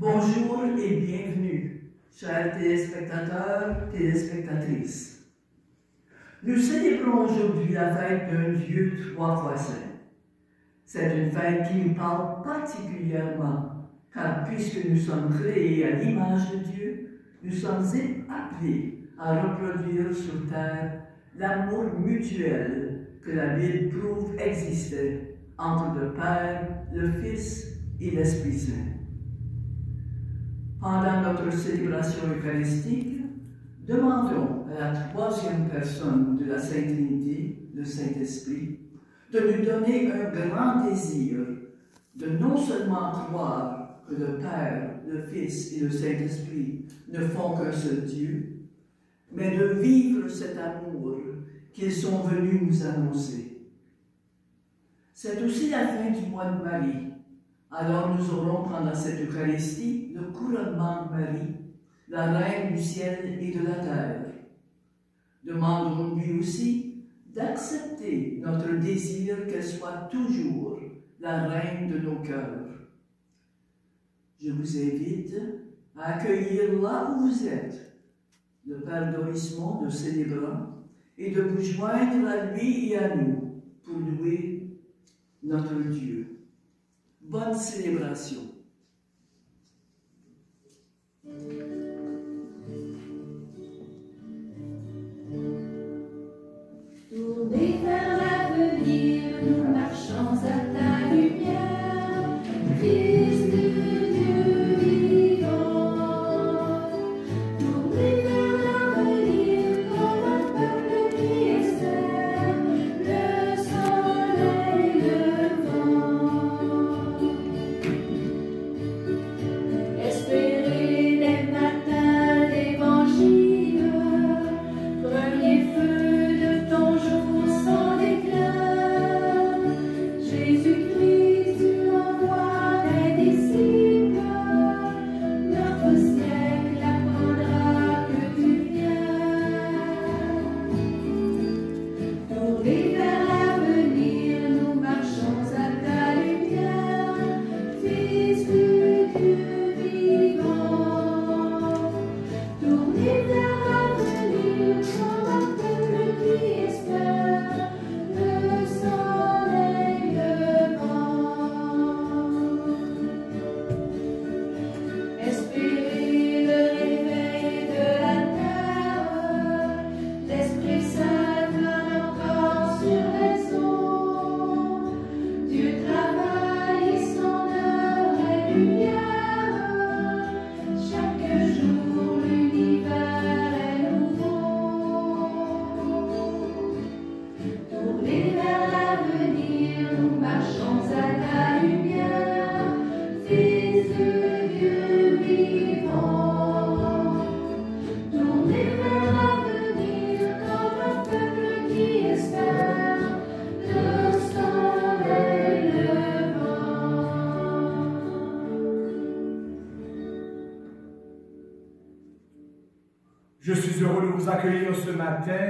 Bonjour et bienvenue, chers téléspectateurs, téléspectatrices. Nous célébrons aujourd'hui la fête d'un Dieu trois fois saint. C'est une fête qui nous parle particulièrement, car puisque nous sommes créés à l'image de Dieu, nous sommes appelés à reproduire sur terre l'amour mutuel que la Bible prouve existait entre le Père, le Fils et l'Esprit Saint. Pendant notre célébration eucharistique, demandons à la troisième personne de la Sainte Trinité, le Saint-Esprit, de nous donner un grand désir de non seulement croire que le Père, le Fils et le Saint-Esprit ne font qu'un seul Dieu, mais de vivre cet amour qu'ils sont venus nous annoncer. C'est aussi la fin du mois de Marie. Alors nous aurons pendant cette Eucharistie le couronnement de Marie, la Reine du ciel et de la terre. Demandons-lui aussi d'accepter notre désir qu'elle soit toujours la Reine de nos cœurs. Je vous invite à accueillir là où vous êtes le Père Dorismond de célébrant et de vous joindre à lui et à nous pour louer notre Dieu. Bonne célébration. Tournez vers l'avenir, nous marchons à ta lumière, Fils de Dieu vivant. Tournez vers l'avenir comme un peuple qui espère le soleil levant. Espérez dès le matin l'évangile, premier feu de ton jour sans déclin. Jésus-Christ, tu envoies tes disciples, notre siècle apprendra que tu viens. Tournez vers l'avenir, nous marchons à ta lumière, Fils de Dieu vivant. Tournez vers l'avenir comme un peuple qui espère le soleil levant. Espérez le réveil de la terre, l'Esprit Saint plane encore sur les eaux. Dieu travaille et son œuvre est lumière, chaque jour l'univers est nouveau. Tournez vers l'avenir, nous marchons à ta lumière, Fils de Dieu vivant. Tournez vers l'avenir comme un peuple qui espère le soleil levant. Je suis heureux de vous accueillir ce matin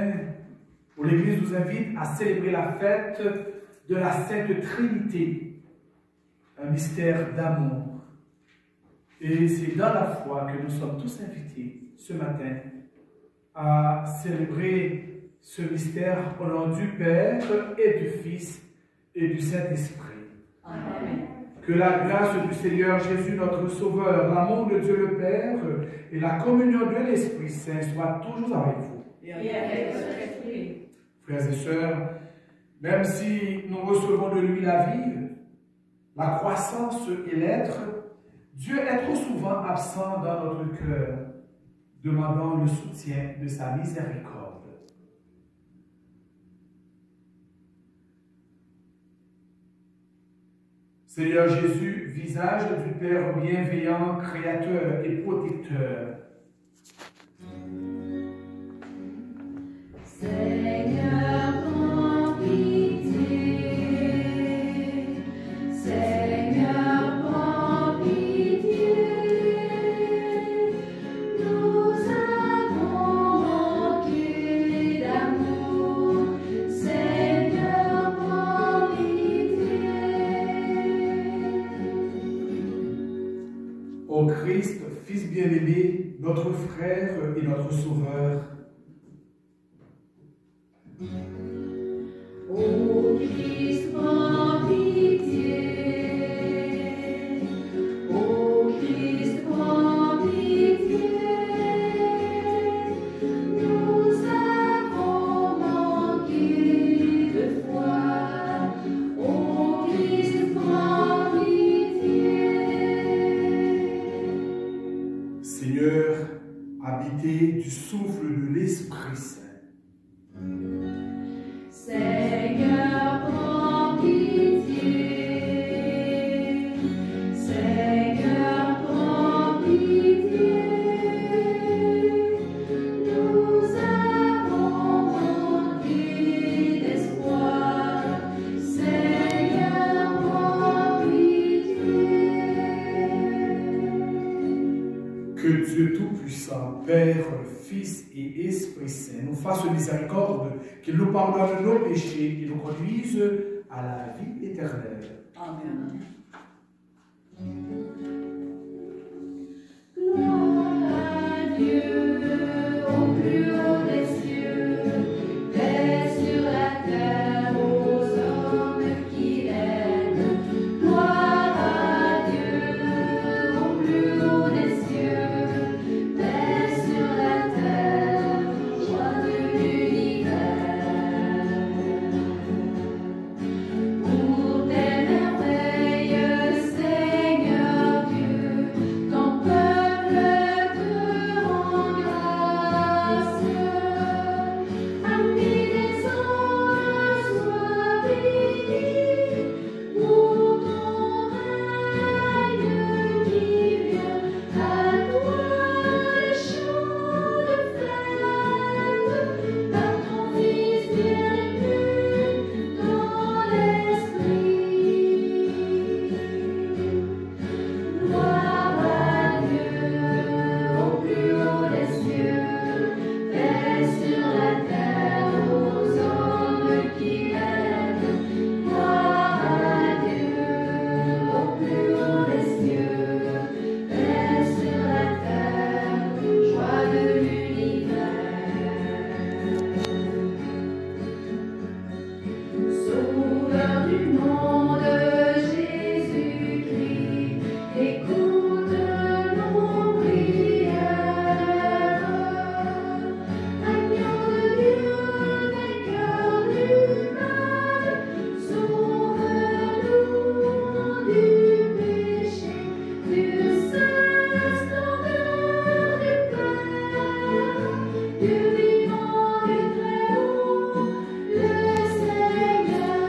où l'Église nous invite à célébrer la fête de la Sainte Trinité, un mystère d'amour. Et c'est dans la foi que nous sommes tous invités ce matin à célébrer ce mystère au nom du Père et du Fils et du Saint-Esprit. Amen. Que la grâce du Seigneur Jésus, notre Sauveur, l'amour de Dieu le Père et la communion de l'Esprit Saint soient toujours avec vous. Et avec votre esprit. Frères et sœurs, même si nous recevons de lui la vie, la croissance et l'être, Dieu est trop souvent absent dans notre cœur, demandant le soutien de sa miséricorde. Seigneur Jésus, visage du Père bienveillant, créateur et protecteur, Seigneur, prends pitié. Seigneur, prends pitié. Nous avons manqué d'amour. Seigneur, prends pitié. Ô Christ, Fils bien-aimé, notre frère et notre Sauveur. Ô Christ, prends pitié. Ô Christ, prends pitié. Nous avons manqué de foi. Ô Christ, prends pitié. Seigneur, habité du souffle de l'Esprit Saint. Seigneur, prends pitié. Seigneur, prends pitié. Nous avons manqué d'espoir. Seigneur, prends pitié. Que Dieu Tout-Puissant, Père, Fils et Esprit Saint, nous fasse miséricorde, qu'il nous pardonne nos péchés et nous conduise à la vie éternelle. Amen. Gloire à Dieu au plus haut des cieux, paix sur la terre aux hommes qui l'aiment. Gloire à Dieu au plus haut des cieux, paix sur la terre, joie de l'univers. Pour tes merveilles, Seigneur Dieu, ton peuple te rend grâce. Amis des anges, sois béni pour ton règne qui vient. À toi les chants de fête, par ton Fils bien-aimé dans l'Esprit. Gloire à Dieu au plus haut des cieux, paix sur la terre aux hommes qui l'aiment. Gloire à Dieu au plus haut des cieux, paix sur la terre, joie de l'univers. Sauveur du monde, Jésus-Christ, écoute nos prières. Agneau de Dieu, vainqueur du mal, sauve-nous du péché, du seul standard du Père, Dieu vivant, Dieu très haut, le Seigneur.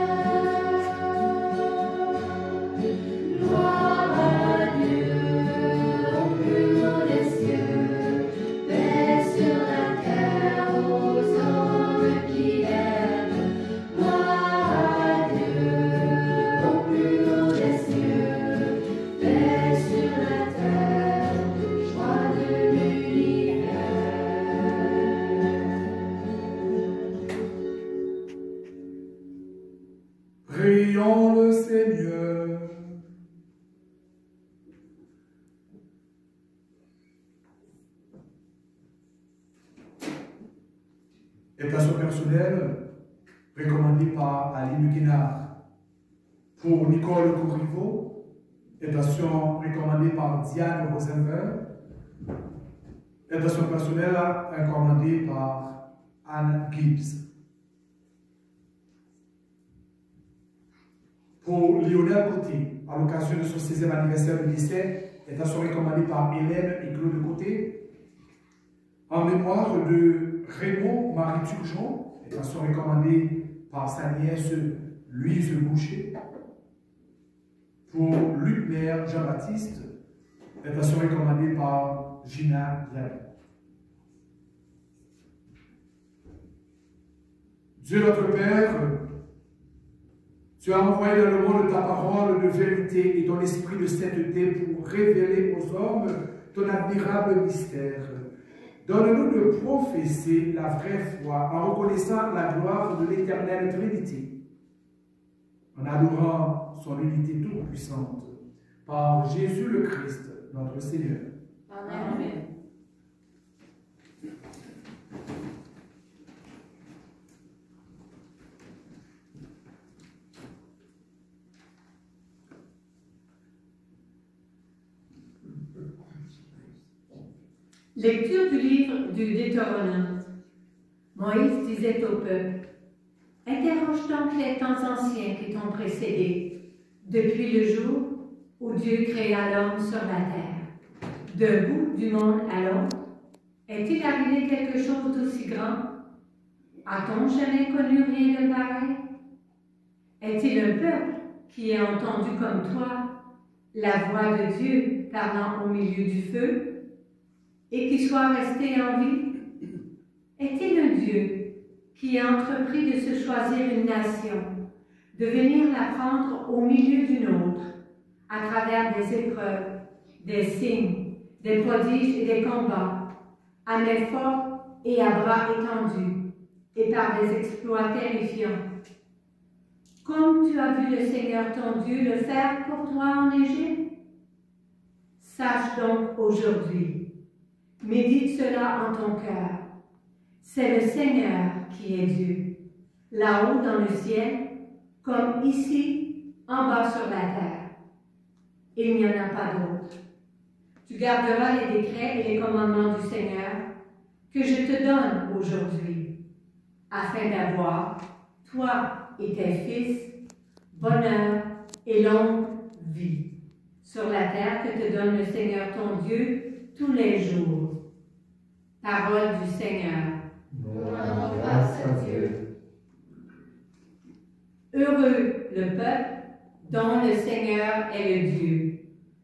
Gloire à Dieu au plus haut des cieux, paix sur la terre aux hommes qui l'aiment. Gloire à Dieu au plus haut des cieux, paix sur la terre, joie de l'univers. Prions le Seigneur. Invitation personnelle recommandée par Aline Guénard. Pour Nicole Corriveau, invitation recommandée par Diane Rosenberg. Invitation personnelle recommandée par Anne Gibbs. Pour Lionel Côté, à l'occasion de son 16e anniversaire de décès, invitation recommandée par Hélène et Claude Côté. En mémoire de Raymond Marie Turgeon, invitation recommandée par sa nièce Louise Boucher. Pour Luc Maire Jean-Baptiste, invitation recommandée par Gina Diallo. Dieu notre Père, tu as envoyé dans le monde ta parole de vérité et ton esprit de sainteté pour révéler aux hommes ton admirable mystère. Donne-nous de professer la vraie foi en reconnaissant la gloire de l'éternelle Trinité, en adorant son unité toute puissante, par Jésus le Christ, notre Seigneur. Amen. Lecture du livre du Deutéronome. Moïse disait au peuple, « Interroge donc les temps anciens qui t'ont précédé, depuis le jour où Dieu créa l'homme sur la terre. D'un bout du monde à l'autre, est-il arrivé quelque chose d'aussi grand? A-t-on jamais connu rien de pareil? Est-il un peuple qui ait entendu comme toi la voix de Dieu parlant au milieu du feu, et qui soit resté en vie? Est-il un Dieu qui a entrepris de se choisir une nation, de venir la prendre au milieu d'une autre, à travers des épreuves, des signes, des prodiges et des combats, à main forte et à bras étendus, et par des exploits terrifiants? Comme tu as vu le Seigneur ton Dieu le faire pour toi en Égypte? Sache donc aujourd'hui, médite cela en ton cœur. C'est le Seigneur qui est Dieu, là-haut dans le ciel, comme ici, en bas sur la terre. Il n'y en a pas d'autre. Tu garderas les décrets et les commandements du Seigneur que je te donne aujourd'hui, afin d'avoir, toi et tes fils, bonheur et longue vie sur la terre que te donne le Seigneur ton Dieu tous les jours. Parole du Seigneur. Nous rendons grâce à Dieu. Heureux le peuple dont le Seigneur est le Dieu.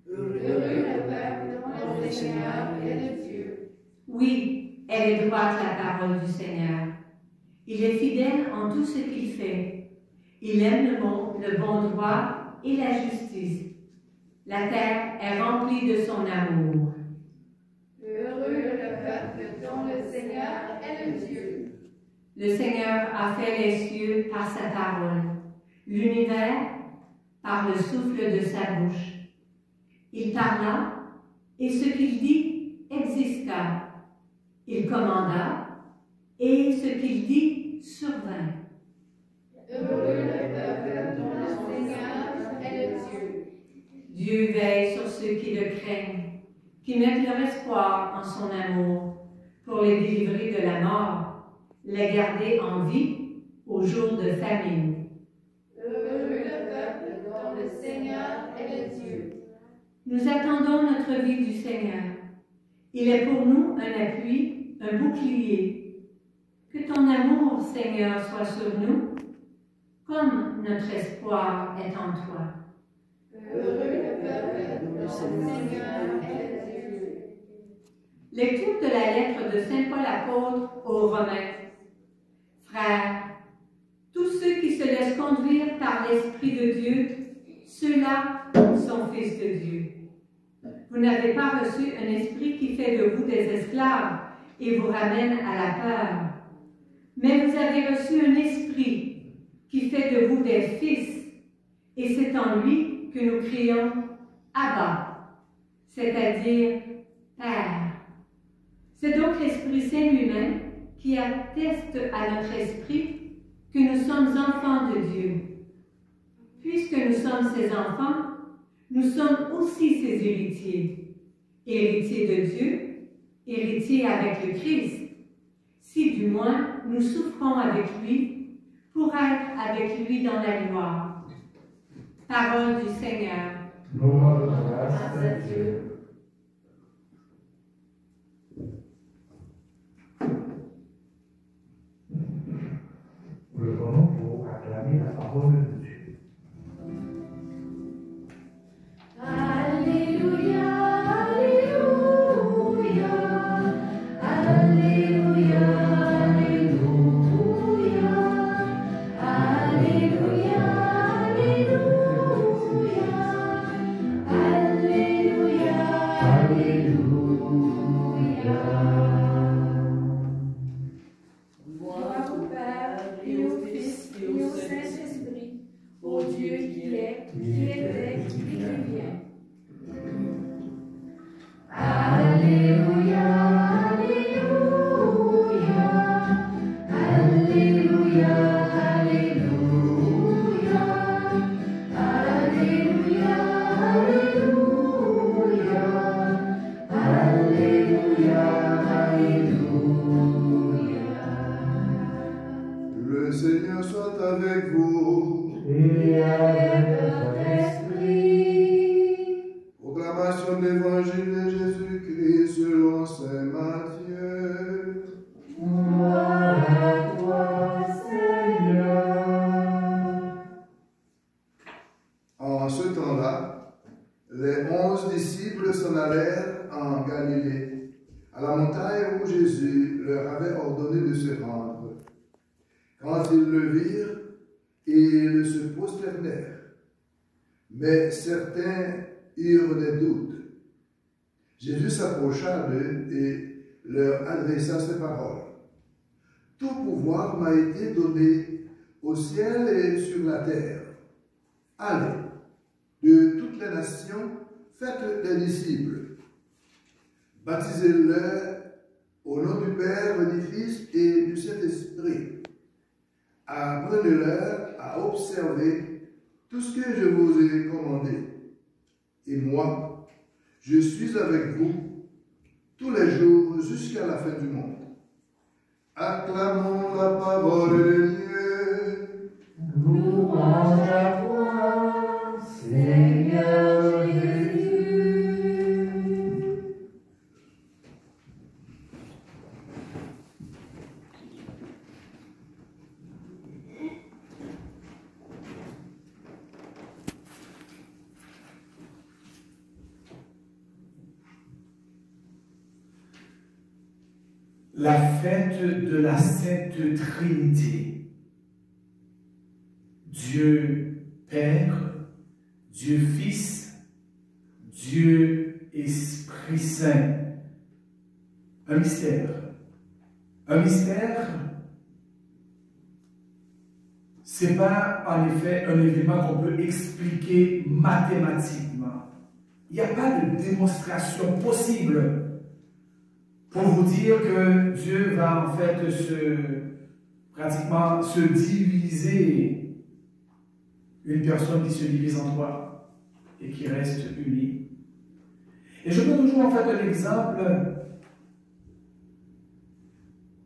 Heureux le peuple dont le Seigneur est le Dieu. Oui, elle est droite la parole du Seigneur. Il est fidèle en tout ce qu'il fait. Il aime le bon droit et la justice. La terre est remplie de son amour. Heureux le peuple dont le Seigneur est le Dieu. Le Seigneur a fait les cieux par sa parole, l'univers par le souffle de sa bouche. Il parla, et ce qu'il dit exista. Il commanda, et ce qu'il dit survint. Heureux le peuple dont le Seigneur est le Dieu. Dieu veille sur ceux qui le craignent, qui mettent leur espoir en son amour, pour les délivrer de la mort, les garder en vie au jour de famine. Heureux le peuple dont le Seigneur est le Dieu. Nous attendons notre vie du Seigneur. Il est pour nous un appui, un bouclier. Que ton amour, Seigneur, soit sur nous, comme notre espoir est en toi. Heureux le peuple dont le Seigneur est le Dieu. Lecture de la lettre de Saint Paul apôtre aux Romains. Frères, tous ceux qui se laissent conduire par l'Esprit de Dieu, ceux-là sont fils de Dieu. Vous n'avez pas reçu un esprit qui fait de vous des esclaves et vous ramène à la peur, mais vous avez reçu un esprit qui fait de vous des fils, et c'est en lui que nous crions « Abba », c'est-à-dire « Père ». C'est donc l'Esprit Saint lui-même qui atteste à notre esprit que nous sommes enfants de Dieu. Puisque nous sommes ses enfants, nous sommes aussi ses héritiers, héritiers de Dieu, héritiers avec le Christ, si du moins nous souffrons avec lui pour être avec lui dans la gloire. Parole du Seigneur. Nous rendons grâce Grâce à Dieu. Nous le prenons pour acclamer la parole de Dieu. Alléluia, Alléluia, Alléluia, Alléluia, Alléluia, Alléluia, Alléluia. Gloire au Père et au Fils et au Saint-Esprit, au Dieu qui est, qui était et qui vient. les 11 disciples s'en allèrent en Galilée, à la montagne où Jésus leur avait ordonné de se rendre. Quand ils le virent, ils se prosternèrent. Mais certains eurent des doutes. Jésus s'approcha d'eux et leur adressa ces paroles. « Tout pouvoir m'a été donné au ciel et sur la terre. Allez, de toutes les nations, faites des disciples. Baptisez-les au nom du Père, du Fils et du Saint-Esprit. Apprenez-leur à observer tout ce que je vous ai commandé. Et moi, je suis avec vous tous les jours jusqu'à la fin du monde. » Acclamons la parole de Dieu. Louange à toi, Seigneur Jésus. La fête de la Sainte Trinité. Dieu Père, Dieu Fils, Dieu Esprit Saint. Un mystère. Un mystère, ce n'est pas en effet un événement qu'on peut expliquer mathématiquement. Il n'y a pas de démonstration possible pour vous dire que Dieu va en fait pratiquement se diviser, une personne qui se divise en trois et qui reste unie. Et je donne toujours en fait un exemple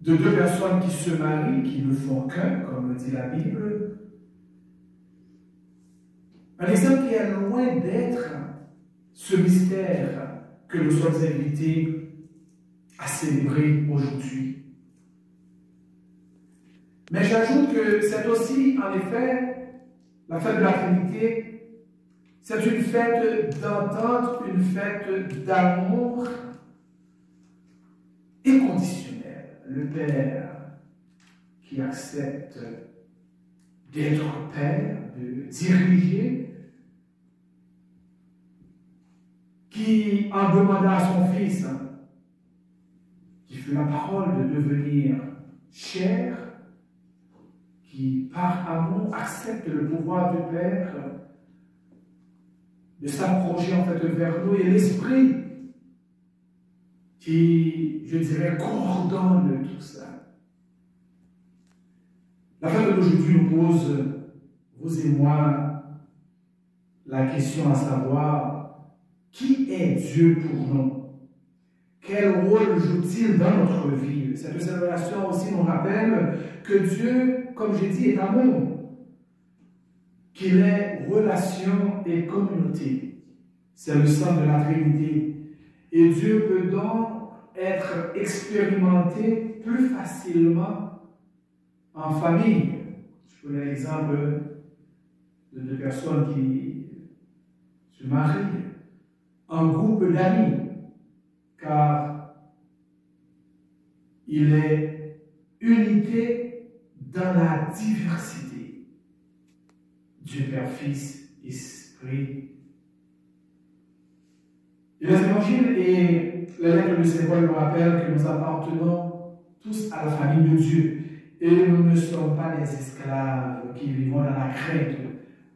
de deux personnes qui se marient, qui ne font qu'un, comme le dit la Bible. Un exemple qui est loin d'être ce mystère que nous sommes invités à célébrer aujourd'hui. Mais j'ajoute que c'est aussi, en effet, la fête de la Trinité, c'est une fête d'entente, une fête d'amour inconditionnel. Le Père qui accepte d'être Père, de diriger, qui en demanda à son Fils, qui fut la parole de devenir chair, qui par amour accepte le pouvoir du Père de s'approcher en fait vers nous, et l'Esprit qui, je dirais, coordonne tout ça. La fête d'aujourd'hui nous pose, vous et moi, la question à savoir, qui est Dieu pour nous? Quel rôle joue-t-il dans notre vie? Cette célébration aussi nous rappelle que Dieu, comme j'ai dit, est amour, qu'il est relation et communauté. C'est le sens de la Trinité. Et Dieu peut donc être expérimenté plus facilement en famille. Je prenais l'exemple de deux personnes qui se marient, en groupe d'amis, car il est unité dans la diversité. Dieu Père, Fils, Esprit. Et les évangiles et les lettres de Saint Paul nous rappellent que nous appartenons tous à la famille de Dieu. Et nous ne sommes pas des esclaves qui vivons dans la crainte,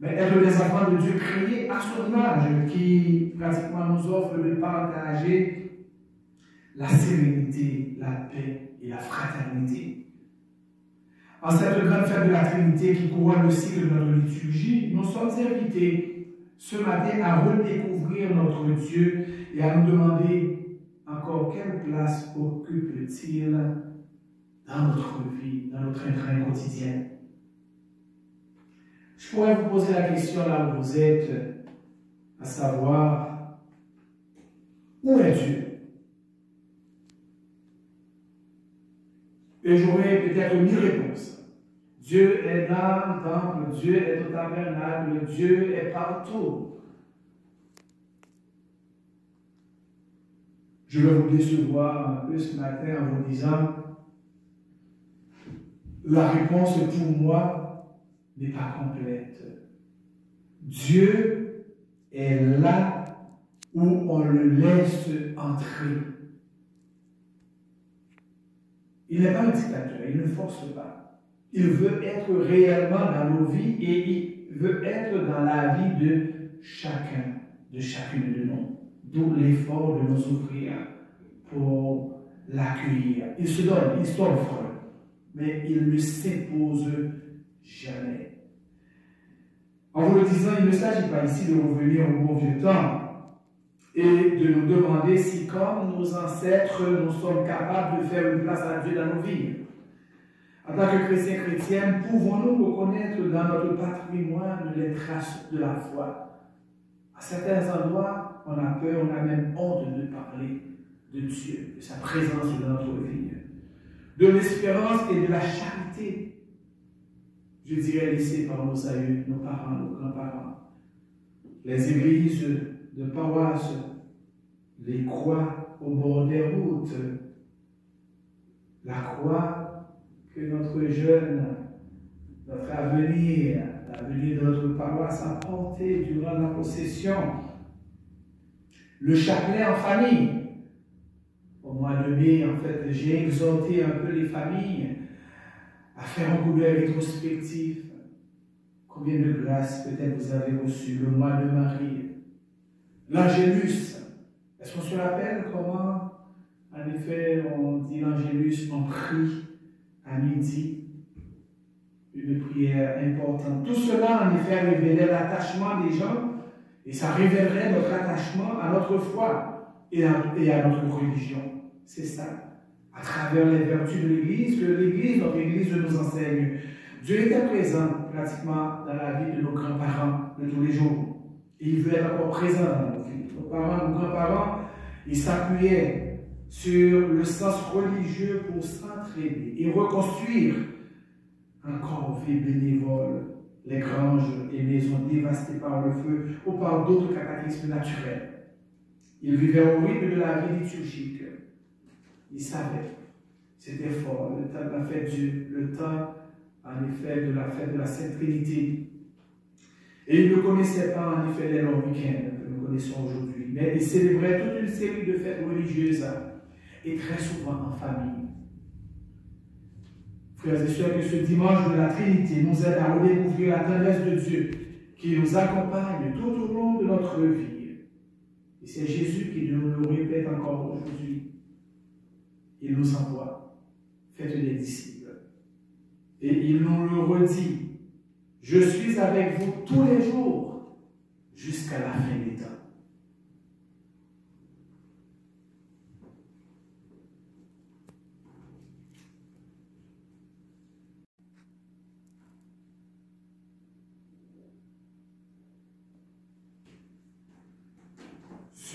mais être des enfants de Dieu créés à son image, qui pratiquement nous offre de partager la sérénité, la paix et la fraternité. En cette grande fête de la Trinité qui couronne le cycle de notre liturgie, nous sommes invités ce matin à redécouvrir notre Dieu et à nous demander encore quelle place occupe-t-il dans notre vie, dans notre train quotidien. Je pourrais vous poser la question là où vous êtes, à savoir, où est Dieu? Et j'aurai peut-être 1000 réponses. Dieu est dans le temple, Dieu est au tabernacle, Dieu est partout. Je vais vous décevoir un peu ce matin en vous disant la réponse pour moi n'est pas complète. Dieu est là où on le laisse entrer. Il n'est pas un dictateur, il ne force pas. Il veut être réellement dans nos vies et il veut être dans la vie de chacun, de chacune de nous. D'où l'effort de nous ouvrir pour l'accueillir. Il se donne, il s'offre, mais il ne s'impose jamais. En vous le disant, il ne s'agit pas ici de revenir au bon vieux temps et de nous demander si, comme nos ancêtres, nous sommes capables de faire une place à Dieu dans nos vies. En tant que chrétiens, pouvons-nous reconnaître dans notre patrimoine les traces de la foi? À certains endroits, on a peur, on a même honte de parler de Dieu, de sa présence dans notre vie, de l'espérance et de la charité. Je dirais laissées par nos aïeux, nos parents, nos grands-parents. Les églises de paroisse, les croix au bord des routes, la croix que notre jeune, notre avenir, l'avenir de notre paroisse a porté durant la procession, le chapelet en famille. Au mois de mai, en fait, j'ai exhorté un peu les familles à faire un coup d'œil rétrospectif. Combien de grâces peut-être vous avez reçues le mois de Marie? L'Angélus. Est-ce qu'on se rappelle comment, en effet, on dit l'Angélus, on prie à midi, une prière importante. Tout cela, en effet, révélait l'attachement des gens et ça révélerait notre attachement à notre foi et à notre religion. C'est ça. À travers les vertus de l'Église, que l'Église, notre Église, nous enseigne. Dieu était présent pratiquement dans la vie de nos grands-parents de tous les jours. Et il veut être encore présent dans nos vies. Nos parents, nos grands-parents, ils s'appuyaient sur le sens religieux pour s'entraider et reconstruire encore vie bénévole les granges et maisons dévastées par le feu ou par d'autres cataclysmes naturels. Ils vivaient au rythme de la vie liturgique. Ils savaient, c'était fort, le temps de la fête Dieu, le temps, en effet, de la fête de la Sainte Trinité. Et ils ne connaissaient pas, en effet, les longs week-ends que nous connaissons aujourd'hui, mais ils célébraient toute une série de fêtes religieuses, et très souvent en famille. Frères et sœurs, que ce dimanche de la Trinité nous aide à redécouvrir la tendresse de Dieu, qui nous accompagne tout au long de notre vie. Et c'est Jésus qui nous le répète encore aujourd'hui. Il nous envoie, faites des disciples. Et il nous le redit, je suis avec vous tous les jours jusqu'à la fin des temps.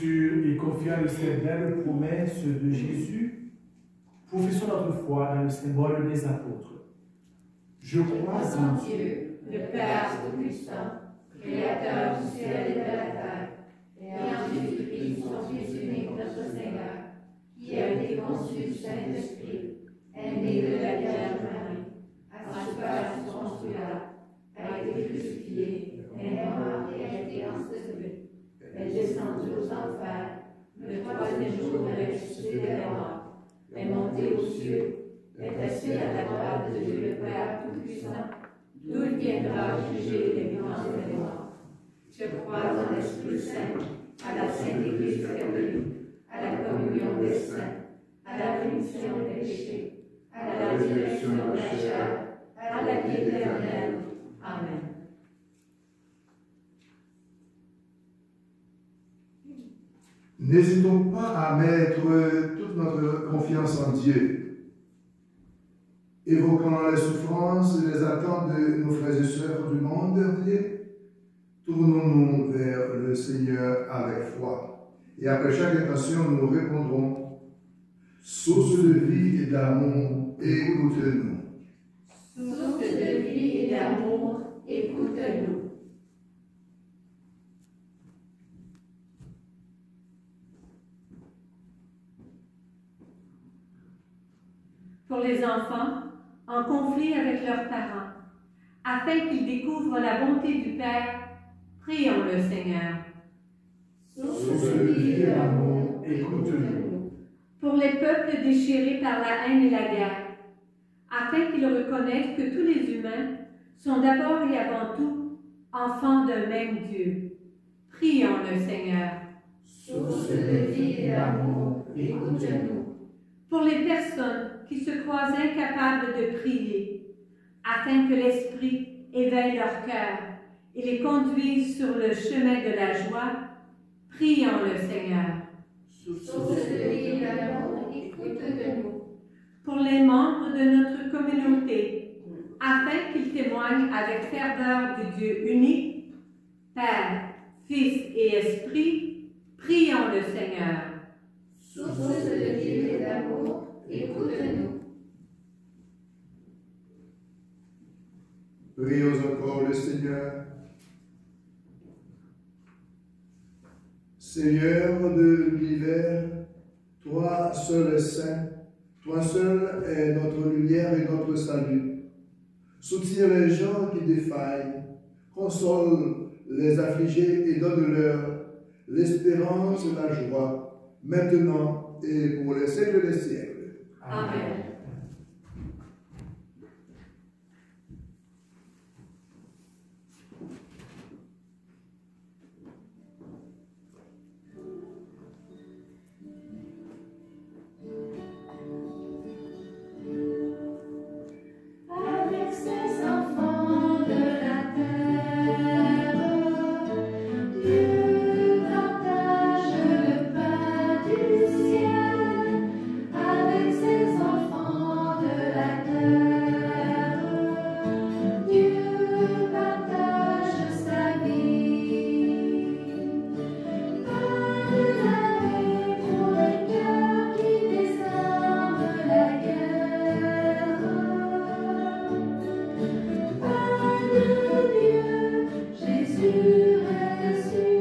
Et confiant de ces belles promesses de Jésus, professons notre foi dans le symbole des apôtres. Je crois en Dieu, le Père Tout-Puissant, Créateur du ciel et de la terre, et en Jésus-Christ, son Fils unique, notre Seigneur, qui a été conçu du Saint-Esprit, est né de la Vierge Marie, a souffert sous Ponce Pilate, a été crucifié, est mort et a été enseveli, est descendu aux enfers, le troisième jour est ressuscité des morts, est monté aux cieux, est assis à la droite de Dieu le Père Tout-Puissant, d'où il viendra juger les vivants et les morts. Je crois en l'Esprit Saint, à la Sainte Église catholique, à la communion des saints, à la rémission des péchés, à la résurrection de la chair, à la vie éternelle. Amen. N'hésitons pas à mettre toute notre confiance en Dieu, évoquant les souffrances et les attentes de nos frères et sœurs du monde entier. Tournons-nous vers le Seigneur avec foi. Et après chaque intention, nous répondrons, source de vie et d'amour, écoute-nous. Source de vie et d'amour, écoute-nous. pour les enfants en conflit avec leurs parents, afin qu'ils découvrent la bonté du Père. Prions le Seigneur. Source de vie et d'amour, écoute-nous. Pour les peuples déchirés par la haine et la guerre, afin qu'ils reconnaissent que tous les humains sont d'abord et avant tout enfants d'un même Dieu. Prions le Seigneur. Source de vie et d'amour, écoute-nous. Pour les personnes qui se croient incapables de prier, afin que l'Esprit éveille leur cœur et les conduise sur le chemin de la joie, prions le Seigneur. Source de vie et d'amour, écoute-nous. Pour les membres de notre communauté, afin qu'ils témoignent avec ferveur du Dieu unique, Père, Fils et Esprit, prions le Seigneur. Source de vie et d'amour, écoute-nous. Prions encore le Seigneur. Seigneur de l'univers, toi seul es saint, toi seul es notre lumière et notre salut. Soutiens les gens qui défaillent, console les affligés et donne-leur l'espérance et la joie, maintenant et pour les siècles des siècles. Amen. Avec ses enfants de la terre, Dieu partage le pain du ciel. Avec ses enfants de la terre, Dieu partage sa vie. Pain de l'armée pour les cœurs qui désarment la guerre. Pain de Dieu, Jésus ressuscité.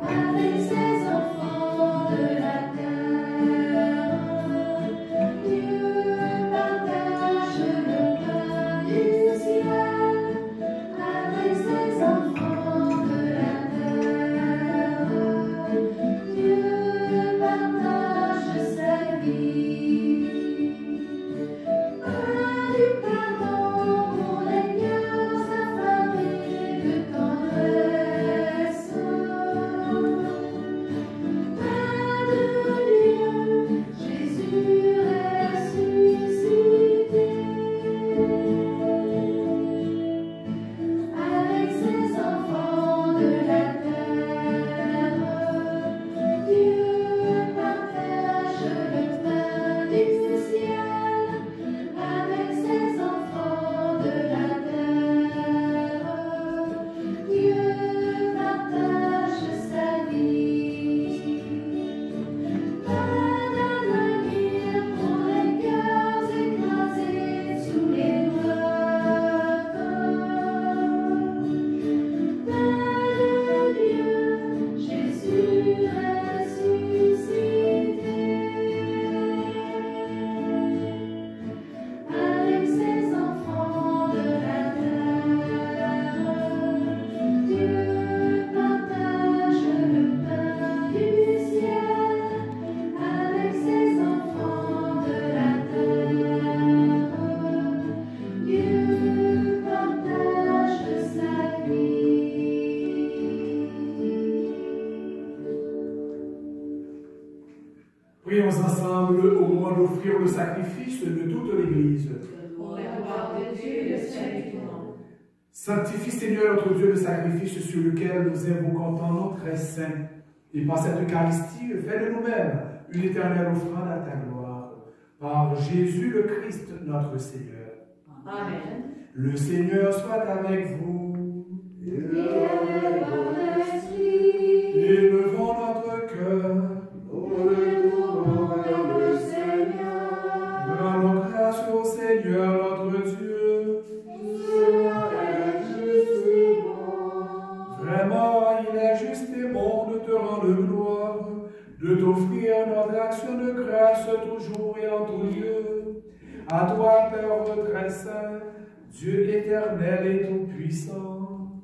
Avec ses enfants de la terre, Dieu partage le pain du ciel. Avec ses enfants de la terre, Dieu partage sa vie. Pain du pardon pour les cœurs affamés de tendresse. Pain de Dieu, Jésus ressuscité. Avec ses enfants de la terre, Dieu partage le pain du ciel. Avec ses enfants de la terre, Dieu partage sa vie. Pain d'avenir pour les cœurs écrasés sous l'épreuve. Pain de Dieu, Jésus ressuscité. Avec ses enfants de la terre, Dieu partage le pain du ciel. Avec ses enfants de la terre, Dieu partage sa vie. Prions ensemble au moment d'offrir le sacrifice de toute l'Église. Pour la gloire de Dieu et le salut du monde. Sanctifie Seigneur notre Dieu le sacrifice sur lequel nous invoquons ton nom très saint. Et par cette Eucharistie, fais de nous-mêmes une éternelle offrande à ta gloire. Par Jésus le Christ, notre Seigneur. Amen. Le Seigneur soit avec vous. Et avec ton esprit, Élevons notre cœur. nous retournons vers le Seigneur. Rendons grâce au Seigneur notre Dieu. Cela est juste et bon. Vraiment, il est juste et bon de te rendre gloire, de t'offrir toujours et en tout lieu. À toi, Père très saint, Dieu éternel et tout-puissant.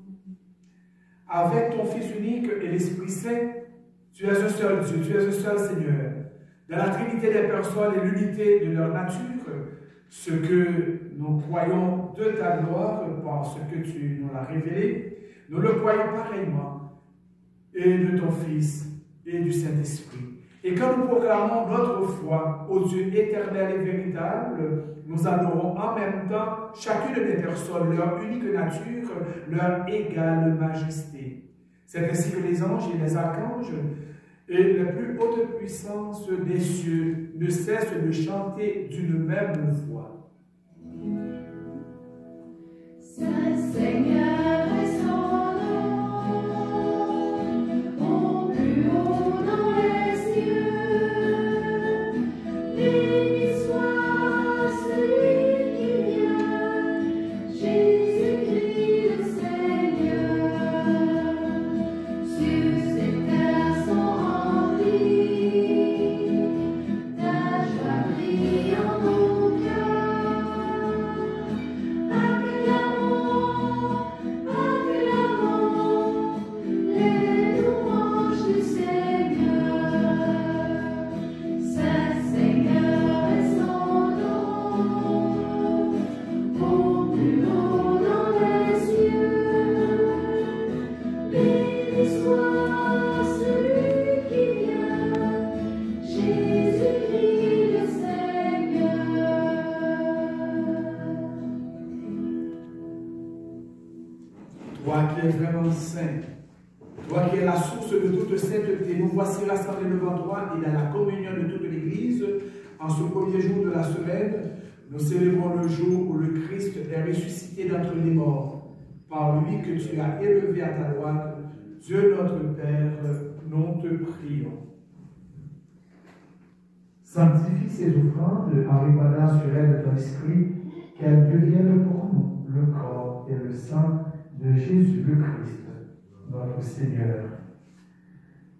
Avec ton Fils unique et l'Esprit Saint, tu es un seul Dieu, tu es un seul Seigneur. Dans la Trinité des personnes et l'unité de leur nature, ce que nous croyons de ta gloire par ce que tu nous l'as révélé, nous le croyons pareillement, et de ton Fils et du Saint-Esprit. Et quand nous proclamons notre foi au Dieu éternel et véritable, nous adorons en même temps chacune des personnes, leur unique nature, leur égale majesté. C'est ainsi que les anges et les archanges et la plus haute puissance des cieux ne cessent de chanter d'une même voix. Saint Seigneur est son nom, au plus haut dans les cieux. Béni soit celui qui vient, Jésus-Christ le Seigneur. Cieux et terre sont remplis, ta joie brille en nos cœurs. Acclamons les louanges du Seigneur. Saint Seigneur est son nom, au plus haut dans les cieux. Béni soit celui qui vient, Jésus-Christ le Seigneur. Toi qui es vraiment saint, toi qui es la source de toute sainteté, nous voici rassemblés devant toi et dans la communion de toute l'Église. En ce premier jour de la semaine, nous célébrons le jour où le Christ est ressuscité d'entre les morts. Par lui que tu as élevé à ta droite, Dieu notre Père, nous te prions. Sanctifie ces offrandes en répandant sur elles ton esprit, qu'elles deviennent pour nous le corps et le sang de Jésus le Christ, notre Seigneur.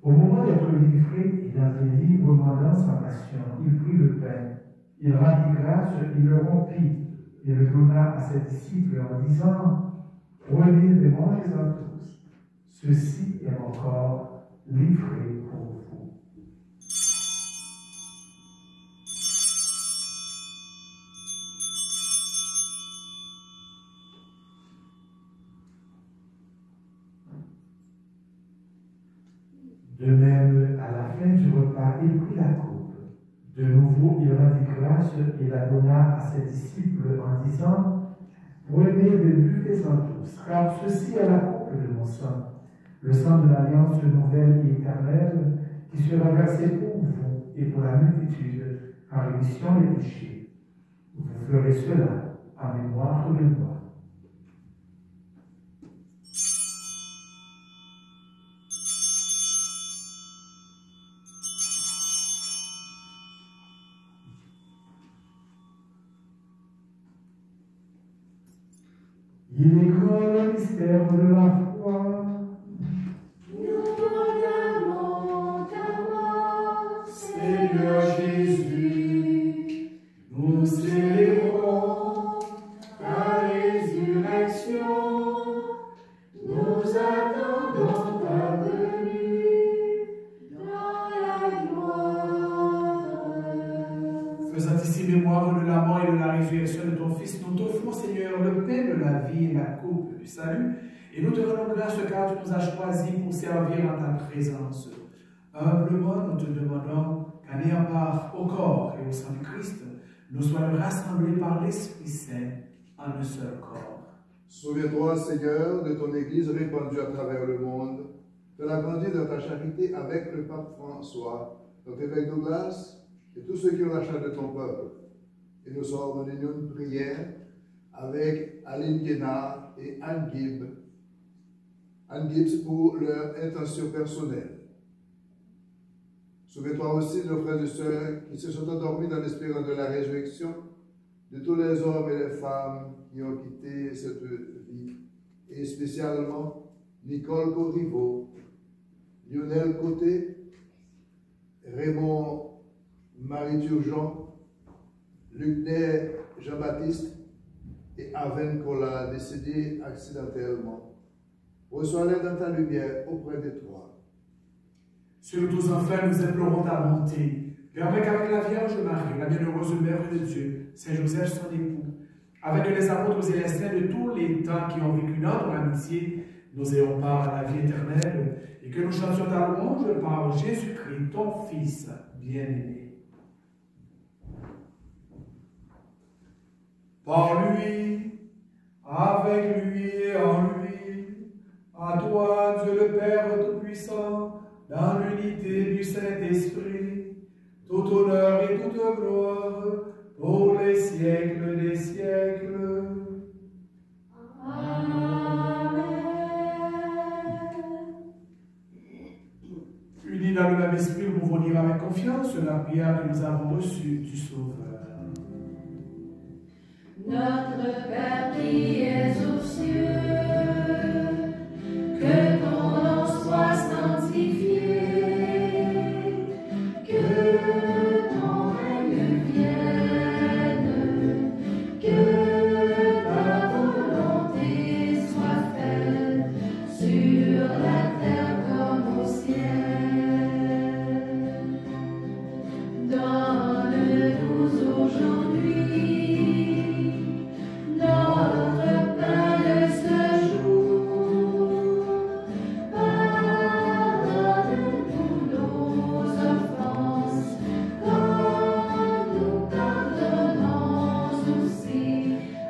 Au moment d'être livré et d'entrer librement dans sa passion, il prit le pain, il rendit grâce, il le rompit et le donna à ses disciples en disant: prenez et mangez-en tous, ceci est mon corps livré pour vous. De même, à la fin du repas, il prit la coupe. De nouveau, il rendit grâce et la donna à ses disciples en disant: prenez et buvez-en tous, car ceci est la coupe de mon sang, le sang de l'alliance nouvelle et éternelle, qui sera versé pour vous et pour la multitude en rémission des péchés. Vous ferez cela en mémoire de moi. Il est grand le mystère de la foi. Nous proclamons ta mort, Seigneur Jésus, nous célébrons ta résurrection, nous attendons ta venue dans la gloire. Faisant ici mémoire de la mort et de la résurrection de ton Fils, nous t'offrons, Seigneur, le pain de la vie et la coupe du salut, et nous te rendons grâce car tu nous as choisis pour servir en ta présence. Humblement, nous te demandons qu'en ayant part au corps et au sang du Christ, nous soyons rassemblés par l'Esprit Saint en un seul corps. Souviens-toi, Seigneur, de ton Église répandue à travers le monde, de la grandeur de ta charité avec le pape François, notre évêque Douglas et tous ceux qui ont la charge de ton peuple. Et nous sommes en union de prière avec Aline Guénard et Anne Gibbs pour leur intention personnelle. Souviens-toi aussi de nos frères et sœurs qui se sont endormis dans l'espérance de la résurrection, de tous les hommes et les femmes qui ont quitté cette vie, et spécialement Nicole Corriveau, Lionel Côté, Raymond Marie Turgeon, Lucnet Jean-Baptiste et Aven Kola, décédés accidentellement. Reçois-les dans ta lumière auprès de toi. Sur nous tous enfin, nous implorons ta bonté. Permets qu'avec la Vierge Marie, la bienheureuse Mère de Dieu, Saint Joseph son époux, avec les apôtres et les saints de tous les temps qui ont vécu notre amitié, nous ayons part à la vie éternelle et que nous chantions ta louange par Jésus-Christ, ton Fils bien-aimé. Par lui, avec lui et en lui, à toi, Dieu le Père Tout-Puissant, dans l'unité du Saint-Esprit, tout honneur et toute gloire, pour les siècles des siècles. Amen. Unis dans le même esprit, nous pouvons dire avec confiance la prière que nous avons reçue du Sauveur. Notre Père qui es aux cieux, que ton nom soit sanctifié, que ton règne vienne, que ta volonté soit faite sur la terre comme au ciel. Donne-nous aujourd'hui notre pain de ce jour. Pardonne-nous nos offenses, comme nous pardonnons aussi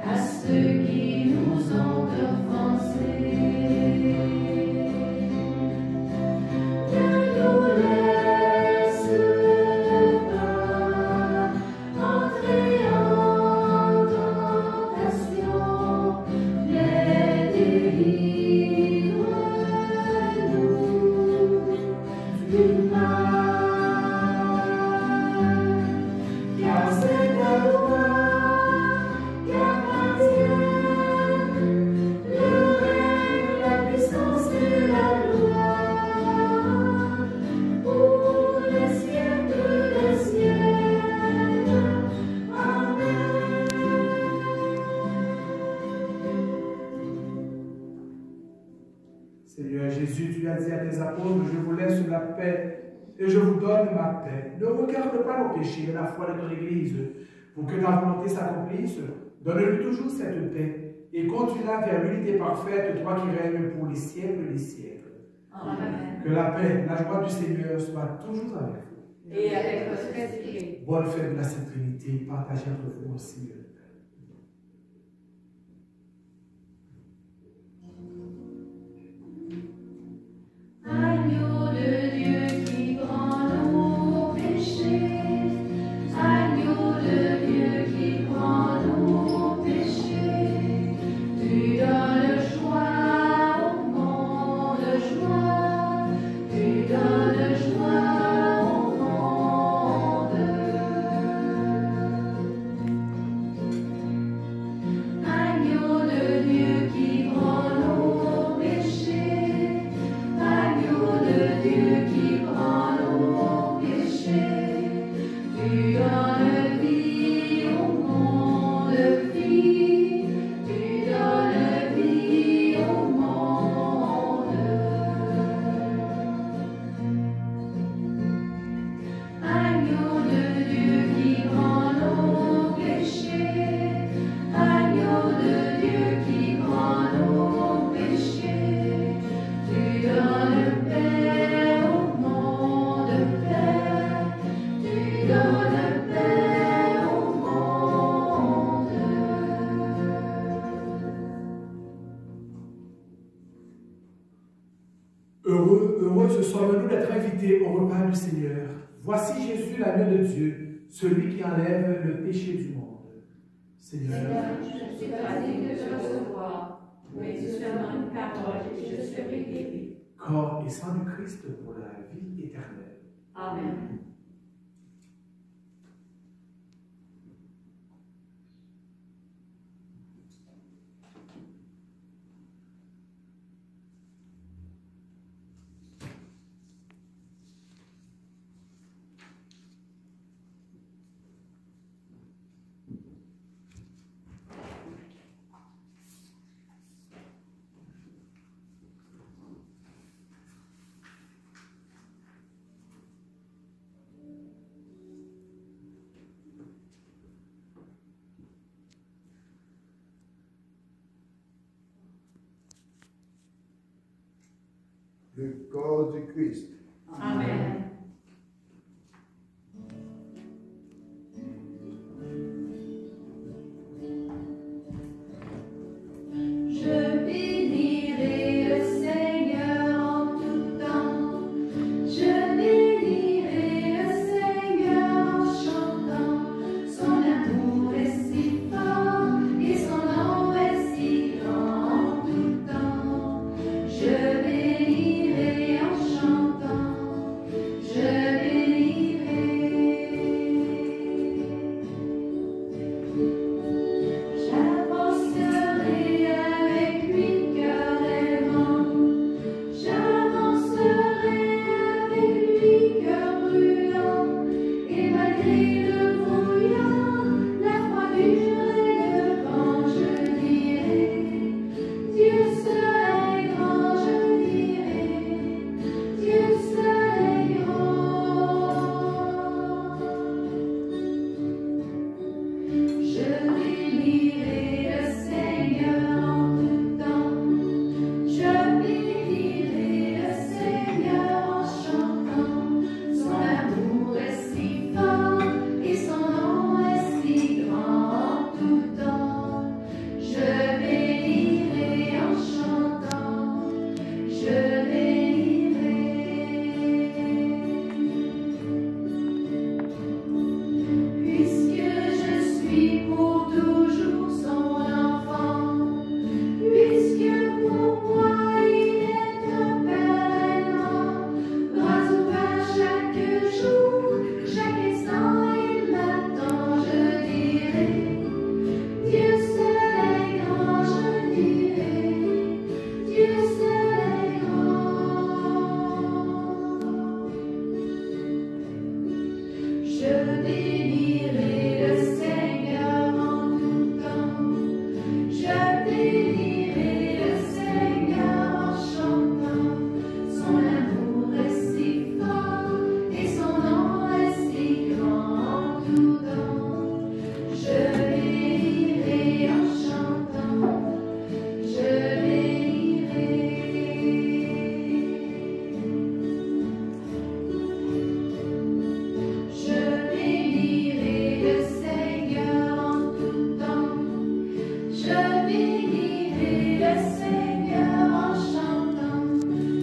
à ceux qui nous ont offensés. Ne nous laisse pas entrer en tentation, mais délivre-nous du mal. Car c'est à toi qu'appartiennent le règne, la puissance et la gloire, pour les siècles des siècles. Amen. Seigneur Jésus, tu as dit à tes apôtres, je vous laisse la paix et je vous donne ma paix. Ne regarde pas nos péchés, mais la foi de ton Église, pour que ta volonté s'accomplisse. Donne-lui toujours cette paix et conduis-la vers l'unité parfaite, toi qui règnes pour les siècles des siècles. Amen. Que la paix, la joie du Seigneur soit toujours avec vous. Et avec votre esprit. Bonne fête de la Sainte Trinité, partagez entre vous aussi. Agneau de Dieu qui prend nos péchés, agneau de Dieu qui prend nos péchés, tu donnes le choix au monde, joie, tu donnes joie au monde. Agneau de Dieu qui prend nos péchés, agneau de Dieu qui prend nos péchés, tu donnes vie au monde, vie, tu donnes vie au monde. Agneau de Dieu qui prend nos péchés, agneau de Dieu qui prend nos péchés, tu donnes paix au monde, paix, tu donnes paix au monde. Heureux sommes-nous d'être invités au repas du Seigneur. Voici Jésus, l'agneau de Dieu, celui qui enlève le péché du monde. Seigneur, Je ne suis pas digne de te recevoir, mais dis seulement une parole et je serai guéri. corps et sang du Christ pour la vie éternelle. Amen. le corps du Christ. Amen. Je bénirai le Seigneur en tout temps. Je bénirai le Seigneur en chantant. Son amour est si fort et son nom est si grand en tout temps. Je bénirai en chantant. Je bénirai. J'avancerai avec lui cœur aimant. J'avancerai avec lui cœur brûlant. Et malgré le brouillard, la froidure et le vent, je dirai Dieu seul est grand, je dirai Dieu seul est grand. Je bénirai le Seigneur en tout temps. Je bénirai le Seigneur en chantant. Son amour est si fort et son nom est si grand en tout temps. Je bénirai en chantant. Je bénirai. Puisque je suis pour toujours son enfant, puisque pour moi il est un père aimant, bras ouverts chaque jour, chaque instant il m'attend, je dirai Dieu seul est grand, je dirai Dieu seul est grand. Je bénirai le Seigneur en tout temps. Je bénirai le Seigneur en chantant. Son amour est si fort et son nom est si grand en tout temps. Je bénirai en chantant. Je bénirai. Je bénirai le Seigneur en tout temps. Je bénirai le Seigneur en chantant.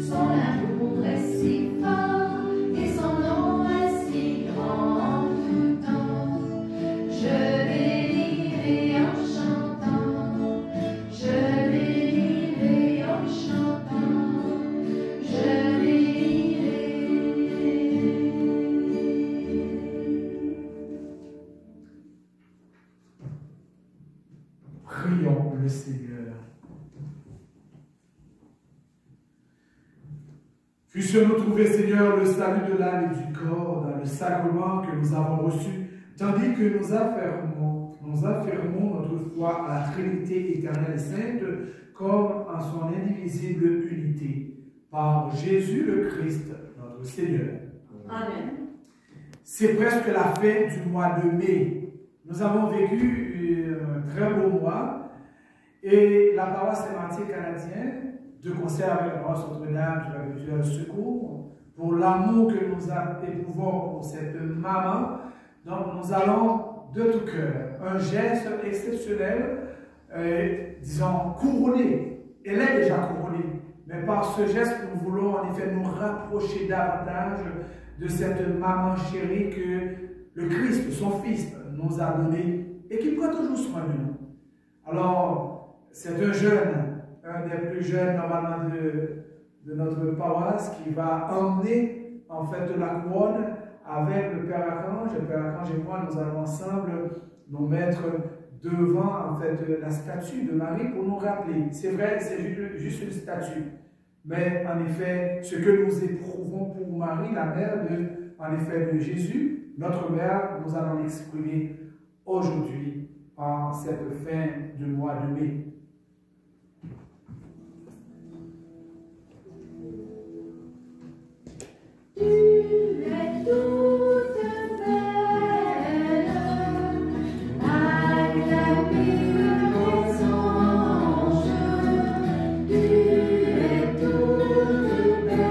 Son amour est si fort et son nom est si grand en tout temps. Je bénirai en chantant. Je bénirai en chantant. Je bénirai. Prions le Seigneur. Puissions-nous trouver, Seigneur, le salut de l'âme et du corps dans le sacrement que nous avons reçu, tandis que nous affirmons notre foi à la Trinité éternelle et sainte, comme en son indivisible unité, par Jésus le Christ, notre Seigneur. Amen. C'est presque la fin du mois de mai. Nous avons vécu un très beau mois et la paroisse Saint-Martin canadienne, de concert avec la paroisse Notre-Dame du Perpétuel Secours, pour l'amour que nous éprouvons pour cette maman, donc nous allons de tout cœur, un geste exceptionnel, disons couronné. Elle est déjà couronnée, mais par ce geste, nous voulons en effet nous rapprocher davantage de cette maman chérie que le Christ, son Fils, nous a donné et qui prend toujours soin de nous. Alors, c'est un jeune, un des plus jeunes normalement de notre paroisse qui va emmener en fait la couronne avec le Père Archange. Le Père Archange et moi, nous allons ensemble nous mettre devant en fait la statue de Marie pour nous rappeler. C'est vrai, c'est juste une statue. Mais en effet, ce que nous éprouvons pour Marie, la mère de Jésus, notre mère, nous allons l'exprimer aujourd'hui en cette fin du mois de mai. Tu es toute belle, acclamée des anges. Tu es toute belle.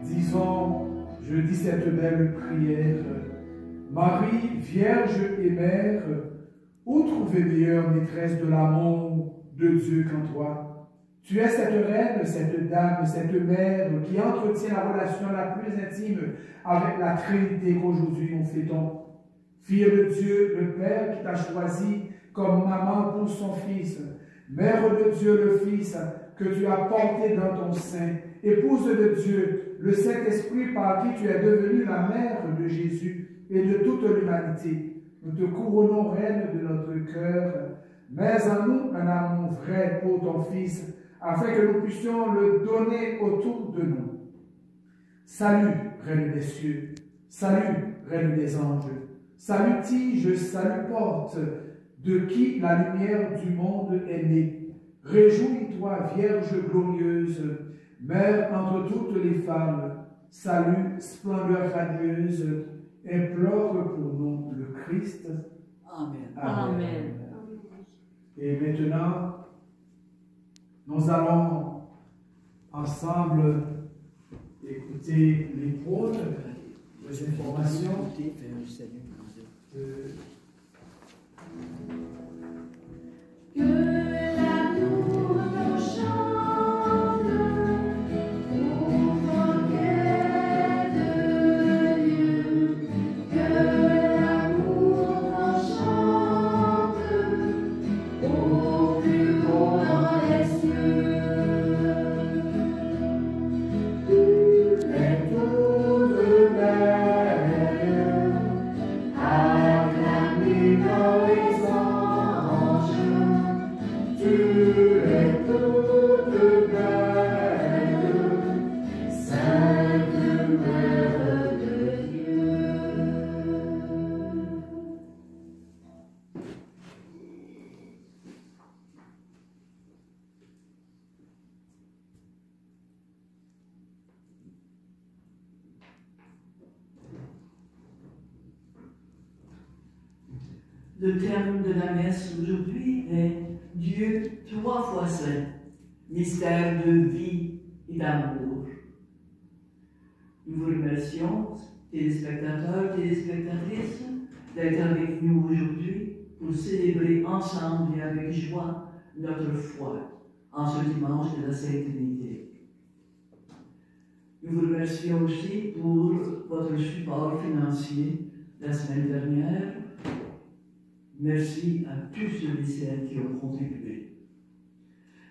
disons, je dis cette belle prière. Marie, Vierge et Mère, où trouver meilleure maîtresse de l'amour de Dieu qu'en toi? Tu es cette reine, cette dame, cette mère qui entretient la relation la plus intime avec la Trinité qu'aujourd'hui nous fêtons. Fille de Dieu, le Père qui t'a choisi comme maman pour son Fils, Mère de Dieu, le Fils que tu as porté dans ton sein, épouse de Dieu, le Saint-Esprit par qui tu es devenue la mère de Jésus et de toute l'humanité. Nous te couronnons, Reine de notre cœur. Mets en nous un amour vrai pour ton Fils, afin que nous puissions le donner autour de nous. Salut, Reine des cieux. Salut, Reine des anges. Salut, tige, salut, porte, de qui la lumière du monde est née. Réjouis-toi, Vierge glorieuse, Mère entre toutes les femmes. Salut, splendeur radieuse, implore pour nous le Christ. Amen. Amen. Et maintenant, nous allons ensemble écouter les prônes, les informations. Que l'amour nous chante au conquête de Dieu. Que l'amour nous chante au plus haut dans les cieux. Tu es toute belle, acclamée dans les anges. Tu es toute belle, Sainte Mère de Dieu. Le thème de la messe aujourd'hui est Dieu 3 fois saint, mystère de vie et d'amour. Nous vous remercions, téléspectateurs, téléspectatrices, d'être avec nous aujourd'hui pour célébrer ensemble et avec joie notre foi en ce dimanche de la Sainte Trinité. Nous vous remercions aussi pour votre support financier la semaine dernière. Merci à tous ceux et celles qui ont contribué.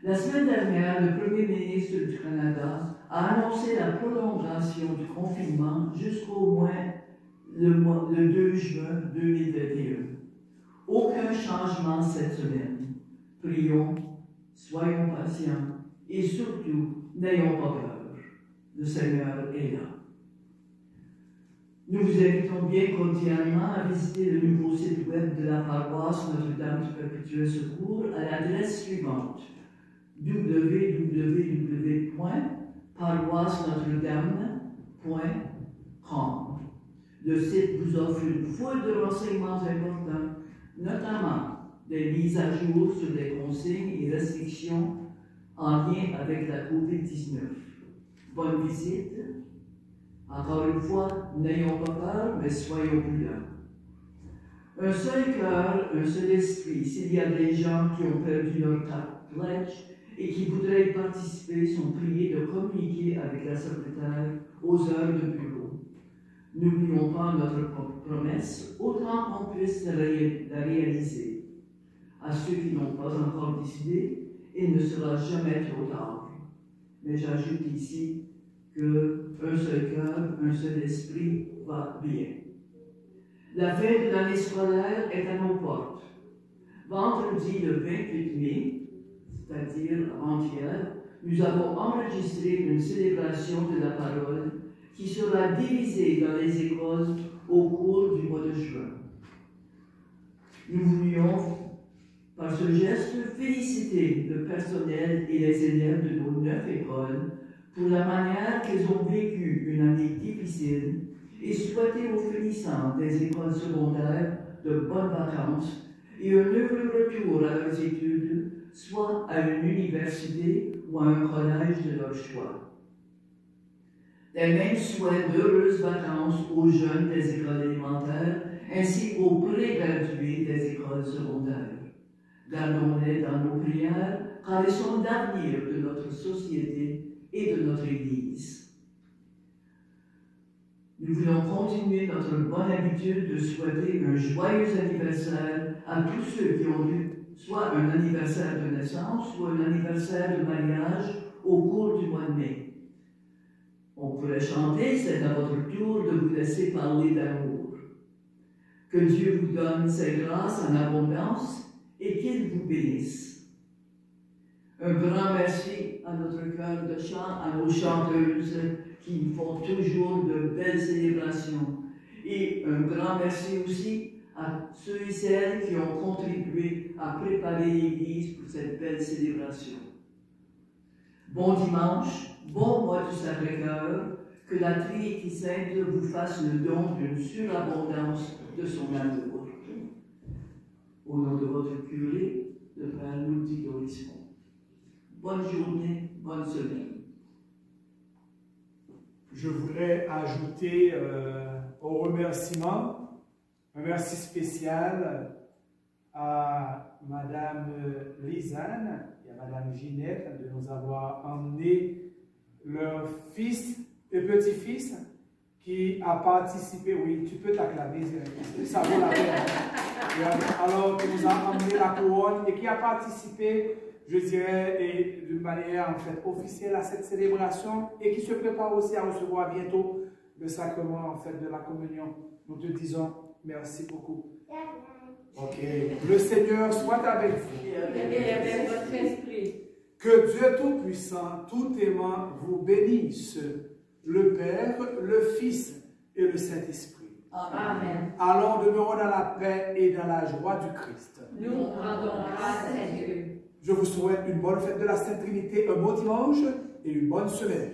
La semaine dernière, le Premier ministre du Canada a annoncé la prolongation du confinement jusqu'au moins le 2 juin 2021. Aucun changement cette semaine. Prions, soyons patients et surtout, n'ayons pas peur. Le Seigneur est là. Nous vous invitons bien cordialement à visiter le nouveau site web de la paroisse Notre-Dame du Perpétuel Secours à l'adresse suivante www.paroissenotredame.com. Le site vous offre une foule de renseignements importants, notamment des mises à jour sur les consignes et restrictions en lien avec la COVID-19. Bonne visite. Encore une fois, n'ayons pas peur, mais soyons prudents. Un seul cœur, un seul esprit. S'il y a des gens qui ont perdu leur pledge et qui voudraient y participer, sont priés de communiquer avec la secrétaire aux heures de bureau. N'oublions pas notre promesse, autant qu'on puisse la réaliser. À ceux qui n'ont pas encore décidé, il ne sera jamais trop tard. Mais j'ajoute ici qu'un seul cœur, un seul esprit va bien. La fin de l'année scolaire est à nos portes. Vendredi le 28 mai, c'est-à-dire avant-hier, nous avons enregistré une célébration de la parole qui sera divisée dans les écoles au cours du mois de juin. Nous voulions, par ce geste, féliciter le personnel et les élèves de nos 9 écoles pour la manière qu'ils ont vécu une année difficile et souhaiter aux finissants des écoles secondaires de bonnes vacances et un heureux retour à leurs études, soit à une université ou à un collège de leur choix. Les mêmes souhaits d'heureuses vacances aux jeunes des écoles élémentaires ainsi qu'aux prégradués des écoles secondaires. Gardons-les dans nos prières, car ils sont l'avenir de notre société et de notre Église. Nous voulons continuer notre bonne habitude de souhaiter un joyeux anniversaire à tous ceux qui ont eu soit un anniversaire de naissance ou un anniversaire de mariage au cours du mois de mai. On pourrait chanter, c'est à votre tour de vous laisser parler d'amour. Que Dieu vous donne ses grâces en abondance et qu'il vous bénisse. Un grand merci à notre chœur de chant, à nos chanteuses qui nous font toujours de belles célébrations. Et un grand merci aussi à ceux et celles qui ont contribué à préparer l'Église pour cette belle célébration. Bon dimanche, bon mois du Sacré-Cœur, que la Trinité Sainte vous fasse le don d'une surabondance de son amour. Au nom de votre curé, le Père Ludwig Dorismond. Bonne journée, bonne semaine. Je voudrais ajouter au remerciement un merci spécial à Madame Lisanne et à Madame Ginette de nous avoir emmené leur fils et petit-fils qui a participé, oui, tu peux t'acclamer, ça vaut la peine. Alors, qui nous a emmené la couronne et qui a participé, je dirais, d'une manière en fait officielle à cette célébration et qui se prépare aussi à recevoir bientôt le sacrement en fait de la communion. Nous te disons merci beaucoup. Ok. Le Seigneur soit avec vous. Et avec votre esprit. Que Dieu Tout-Puissant, tout aimant, vous bénisse, le Père, le Fils et le Saint-Esprit. Amen. Allons, demeurons dans la paix et dans la joie du Christ. Nous rendons grâce à Dieu. Je vous souhaite une bonne fête de la Sainte Trinité, un bon dimanche et une bonne semaine.